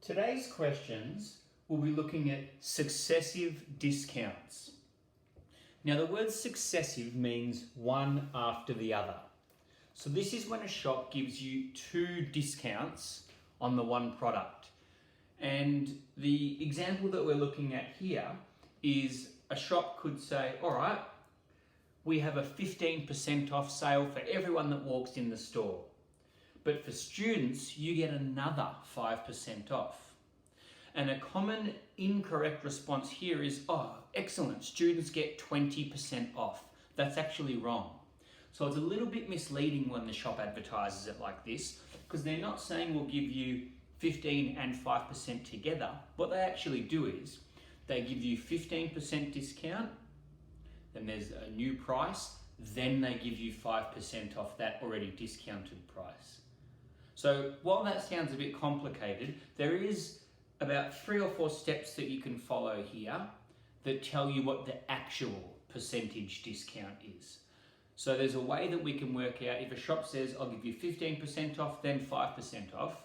Today's questions will be looking at successive discounts. Now the word successive means one after the other. So this is when a shop gives you two discounts on the one product. And the example that we're looking at here is a shop could say, all right, we have a 15% off sale for everyone that walks in the store. But for students, you get another 5% off. And a common incorrect response here is, oh, excellent, students get 20% off. That's actually wrong. So it's a little bit misleading when the shop advertises it like this, because they're not saying we'll give you 15 and 5% together. What they actually do is they give you 15% discount, then there's a new price, then they give you 5% off that already discounted price. So while that sounds a bit complicated, there is about 3 or 4 steps that you can follow here that tell you what the actual percentage discount is. So there's a way that we can work out, if a shop says, I'll give you 15% off, then 5% off,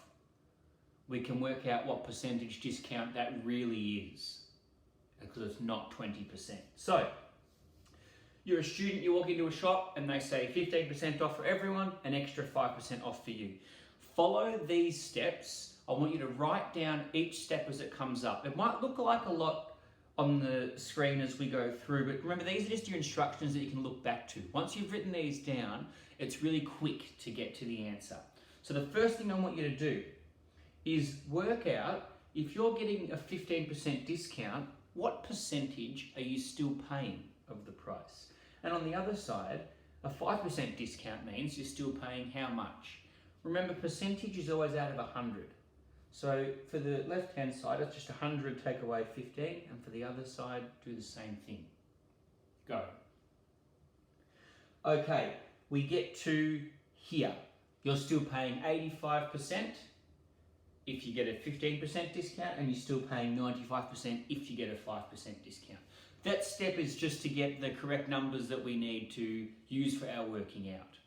we can work out what percentage discount that really is, because it's not 20%. So you're a student, you walk into a shop and they say 15% off for everyone, an extra 5% off for you. Follow these steps. I want you to write down each step as it comes up. It might look like a lot on the screen as we go through, but remember, these are just your instructions that you can look back to. Once you've written these down, it's really quick to get to the answer. So the first thing I want you to do is work out, if you're getting a 15% discount, what percentage are you still paying of the price? And on the other side, a 5% discount means you're still paying how much? Remember, percentage is always out of 100. So for the left-hand side, it's just 100 take away 15, and for the other side, do the same thing. Go. Okay, we get to here. You're still paying 85% if you get a 15% discount, and you're still paying 95% if you get a 5% discount. That step is just to get the correct numbers that we need to use for our working out.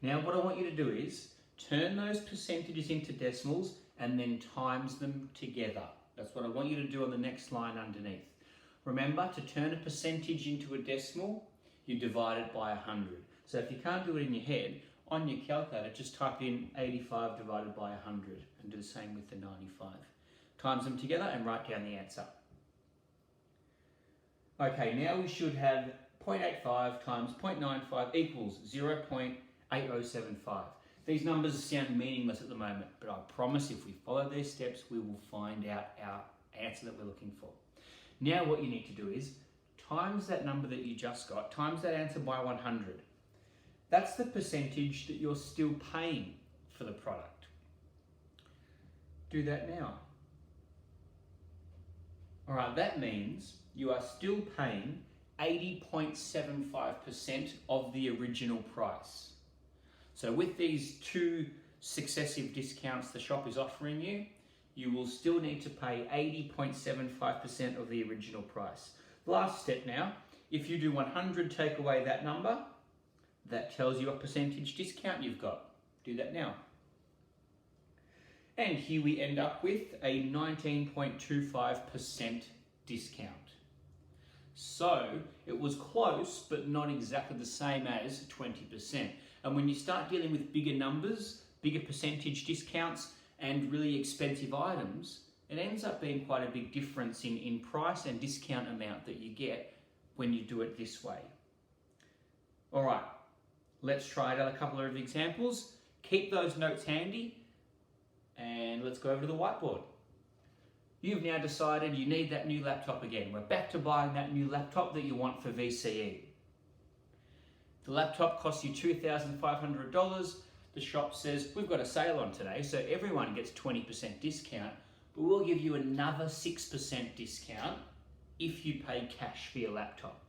Now what I want you to do is turn those percentages into decimals and then times them together. That's what I want you to do on the next line underneath. Remember, to turn a percentage into a decimal, you divide it by 100. So if you can't do it in your head, on your calculator, just type in 85 divided by 100 and do the same with the 95. Times them together and write down the answer. Okay, now we should have 0.85 times 0.95 equals 0.8075. These numbers sound meaningless at the moment, but I promise if we follow these steps, we will find out our answer that we're looking for. Now what you need to do is times that number that you just got, times that answer by 100. That's the percentage that you're still paying for the product. Do that now. All right, that means you are still paying 80.75% of the original price. So with these two successive discounts the shop is offering you, you will still need to pay 80.75% of the original price. Last step now, if you do 100 take away that number, that tells you what percentage discount you've got. Do that now. And here we end up with a 19.25% discount. So it was close, but not exactly the same as 20%. And when you start dealing with bigger numbers, bigger percentage discounts, and really expensive items, it ends up being quite a big difference in price and discount amount that you get when you do it this way. All right, let's try out a couple of examples. Keep those notes handy, and let's go over to the whiteboard. You've now decided you need that new laptop again. We're back to buying that new laptop that you want for VCE. The laptop costs you $2,500. The shop says, we've got a sale on today, so everyone gets 20% discount, but we'll give you another 6% discount if you pay cash for your laptop.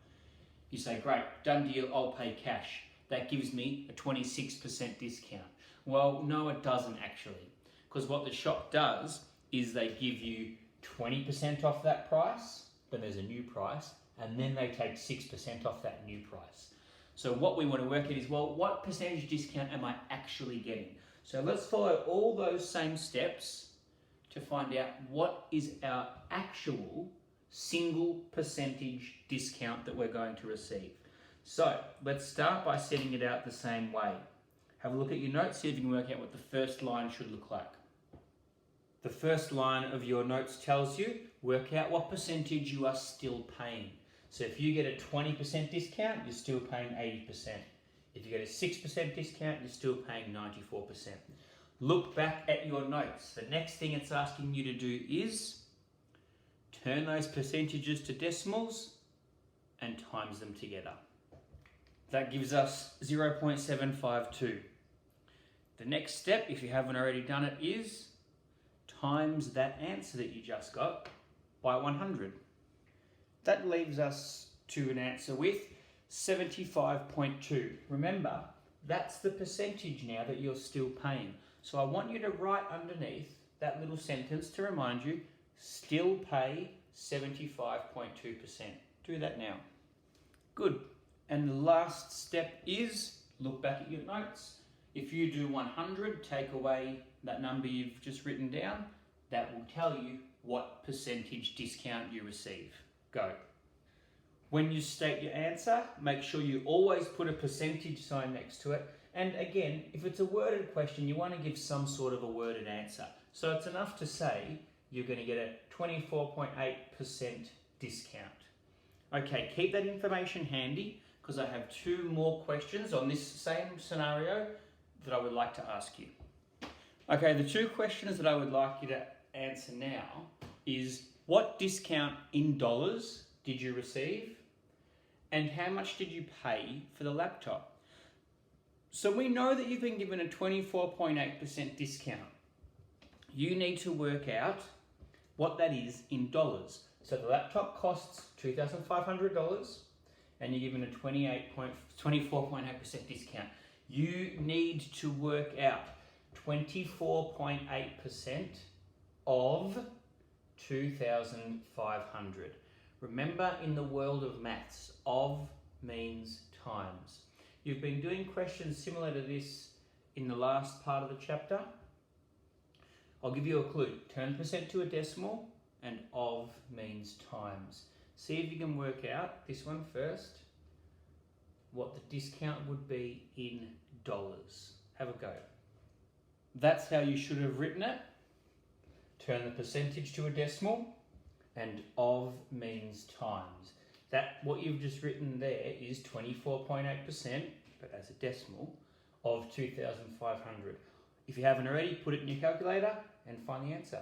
You say, great, done deal, I'll pay cash. That gives me a 26% discount. Well, no, it doesn't actually, because what the shop does is they give you 20% off that price, then there's a new price, and then they take 6% off that new price. So what we want to work at is, well, what percentage discount am I actually getting? So let's follow all those same steps to find out what is our actual single percentage discount that we're going to receive. So let's start by setting it out the same way. Have a look at your notes, see if you can work out what the first line should look like. The first line of your notes tells you, work out what percentage you are still paying. So if you get a 20% discount, you're still paying 80%. If you get a 6% discount, you're still paying 94%. Look back at your notes. The next thing it's asking you to do is turn those percentages to decimals and times them together. That gives us 0.752. The next step, if you haven't already done it, is times that answer that you just got by 100. That leaves us to an answer with 75.2. Remember, that's the percentage now that you're still paying. So I want you to write underneath that little sentence to remind you, still pay 75.2%. Do that now. Good. And the last step is look back at your notes. If you do 100, take away that number you've just written down. That will tell you what percentage discount you receive. Go. When you state your answer, make sure you always put a percentage sign next to it. And again, if it's a worded question, you want to give some sort of a worded answer. So it's enough to say you're going to get a 24.8% discount. Okay, keep that information handy because I have two more questions on this same scenario that I would like to ask you. Okay, the two questions that I would like you to answer now is what discount in dollars did you receive and how much did you pay for the laptop? So we know that you've been given a 24.8% discount. You need to work out what that is in dollars. So the laptop costs $2,500 and you're given a 24.8% discount. You need to work out 24.8% of 2,500. Remember, in the world of maths, of means times. You've been doing questions similar to this in the last part of the chapter. I'll give you a clue. Turn percent to a decimal and of means times. See if you can work out this one first, what the discount would be in dollars. Have a go. That's how you should have written it. Turn the percentage to a decimal and of means times. That, what you've just written there is 24.8%, but as a decimal, of 2,500. If you haven't already, put it in your calculator and find the answer.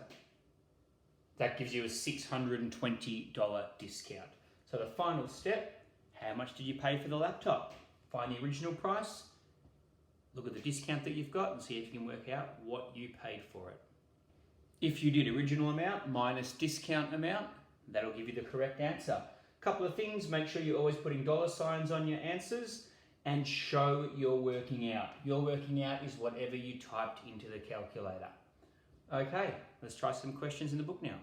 That gives you a $620 discount. So the final step, how much did you pay for the laptop? Find the original price, look at the discount that you've got and see if you can work out what you paid for it. If you did original amount minus discount amount, that'll give you the correct answer. Couple of things, make sure you're always putting dollar signs on your answers and show your working out. Your working out is whatever you typed into the calculator. Okay, let's try some questions in the book now.